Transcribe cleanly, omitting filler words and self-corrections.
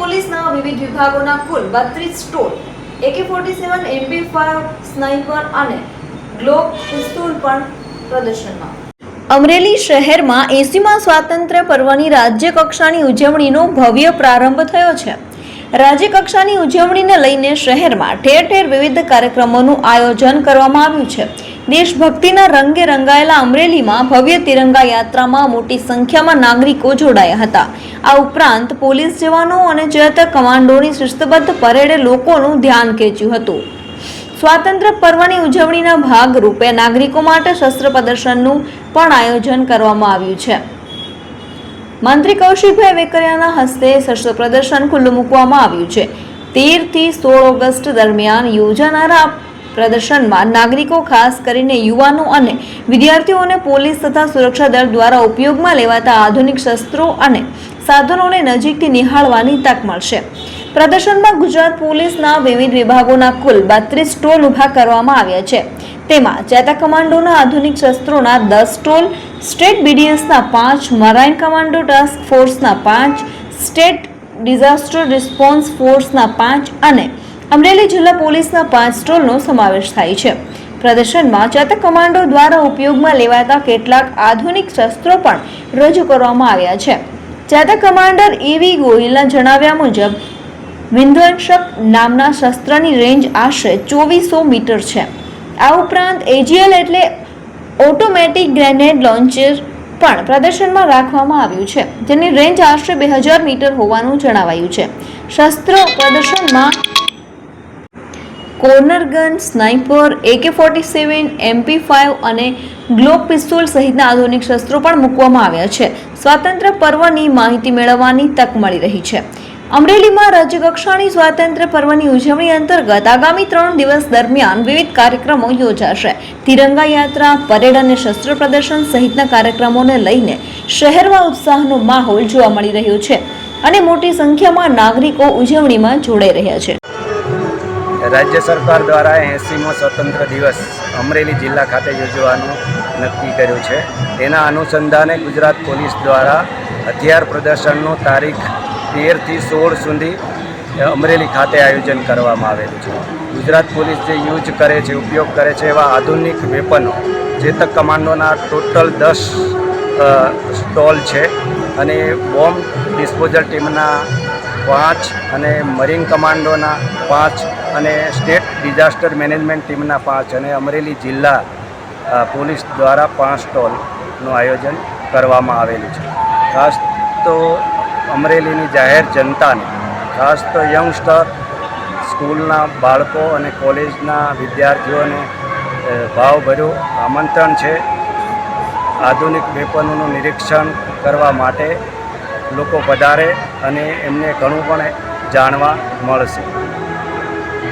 પોલીસના વિવિધ વિભાગોના કુલ 32 સ્ટોલ, AK-47, MP5 સ્નાઇપર અને ગ્લોક પિસ્તોલ પણ પ્રદર્શનમાં. અમરેલી શહેરમાં 80મા સ્વાતંત્ર્ય પર્વની રાજ્ય કક્ષાની ઉજવણીનો ભવ્ય પ્રારંભ થયો છે. રાજ્ય કક્ષાની ઉજવણીને લઈને શહેરમાં ઠેર ઠેર વિવિધ કાર્યક્રમોનું આયોજન કરવામાં આવ્યું છે. દેશભક્તિના રંગે રંગાયેલા અમરેલીમાં ભવ્ય તિરંગા યાત્રામાં મોટી સંખ્યામાં નાગરિકો જોડાયા હતા. આ ઉપરાંત પોલીસ જવાનો અને ચેતક કમાન્ડોની શિસ્તબદ્ધ પરેડે લોકોનું ધ્યાન ખેંચ્યું હતું. સ્વાતંત્ર્ય પર્વની ઉજવણીના ભાગરૂપે નાગરિકો માટે શસ્ત્ર પ્રદર્શનનું પણ આયોજન કરવામાં આવ્યું છે. મંત્રી કૌશિકભાઈ વેકરિયાના હસ્તે શસ્ત્ર પ્રદર્શન ખુલ્લું મૂકવામાં આવ્યું છે. 13 થી 16 ઓગસ્ટ દરમિયાન યોજાનારા પ્રદર્શનમાં નાગરિકો, ખાસ કરીને યુવાનો અને વિદ્યાર્થીઓને પોલીસ તથા સુરક્ષા દળ દ્વારા ઉપયોગમાં લેવાતા આધુનિક શસ્ત્રો અને સાધનોને નજીકથી નિહાળવાની તક મળશે. પ્રદર્શનમાં ગુજરાત પોલીસના વિવિધ વિભાગોના કુલ 32 સ્ટોલ ઊભા કરવામાં આવ્યા છે. તેમાં ચેતક કમાન્ડોના આધુનિક શસ્ત્રોના 10 સ્ટોલ, સ્ટેટ BDSના 5, મરાઇન કમાન્ડો ટાસ્ક ફોર્સના 5, સ્ટેટ ડિઝાસ્ટર રિસ્પોન્સ ફોર્સના 5 અને અમરેલી જિલ્લા પોલીસના 5 સ્ટોલનો સમાવેશ થાય છે. પ્રદર્શનમાં ચેતક કમાન્ડો દ્વારા ઉપયોગમાં લેવાતા કેટલાક આધુનિક શસ્ત્રો પણ રજૂ કરવામાં આવ્યા છે. ચેતક કમાન્ડર EV ગોહિલના જણાવ્યા મુજબ વિધ્વંસક નામના શસ્ત્રની રેન્જ આશરે 2400 મીટર છે. આ ઉપરાંત AGL એટલે ઓટોમેટિક ગ્રેનેડ લોન્ચર પણ પ્રદર્શનમાં રાખવામાં આવ્યું છે, જેની રેન્જ આશરે 2000 મીટર હોવાનું જણાવાયું છે. શસ્ત્રો પ્રદર્શનમાં corner gun, sniper, AK-47, MP5 અને ગ્લોક પિસ્તોલ સહિતના આધુનિક શસ્ત્રો પણ મૂકવામાં આવ્યા છે. સ્વાતંત્ર્ય પર્વની માહિતી મેળવવાની તક મળી રહી છે. અમરેલીમાં રાજ્યકક્ષાની સ્વાતંત્ર્ય પર્વની ઉજવણી અંતર્ગત આગામી 3 દિવસ દરમિયાન વિવિધ કાર્યક્રમો યોજાશે. તિરંગા યાત્રા, પરેડ અને શસ્ત્ર પ્રદર્શન સહિતના કાર્યક્રમોને લઈને શહેરમાં ઉત્સાહનો માહોલ જોવા મળી રહ્યો છે અને મોટી સંખ્યામાં નાગરિકો ઉજવણીમાં જોડાઈ રહ્યા છે. રાજ્ય સરકાર દ્વારા 80મો સ્વતંત્ર દિવસ અમરેલી જિલ્લા ખાતે યોજવાનું નક્કી કર્યું છે. તેના અનુસંધાને ગુજરાત પોલીસ દ્વારા હથિયાર પ્રદર્શનનું તારીખ 13 થી 16 સુધી અમરેલી ખાતે આયોજન કરવામાં આવેલું છે. ગુજરાત પોલીસ જે યુઝ કરે છે, ઉપયોગ કરે છે એવા આધુનિક વેપનો ચેતક કમાન્ડોના ટોટલ 10 સ્ટોલ છે અને બોમ્બ ડિસ્પોઝલ ટીમના 5 અને મરીન કમાન્ડોના 5 અને સ્ટેટ ડિઝાસ્ટર મેનેજમેન્ટ ટીમના 5 અને અમરેલી જિલ્લા પોલીસ દ્વારા 5 સ્ટોલનું આયોજન કરવામાં આવેલું છે. ખાસ તો અમરેલીની જાહેર જનતાને, ખાસ તો યંગસ્ટર, સ્કૂલના બાળકો અને કોલેજના વિદ્યાર્થીઓને ભાવભર્યું આમંત્રણ છે. આધુનિક વેપનોનું નિરીક્ષણ કરવા માટે લોકો પધારે અને એમને ઘણું પણ જાણવા મળશે.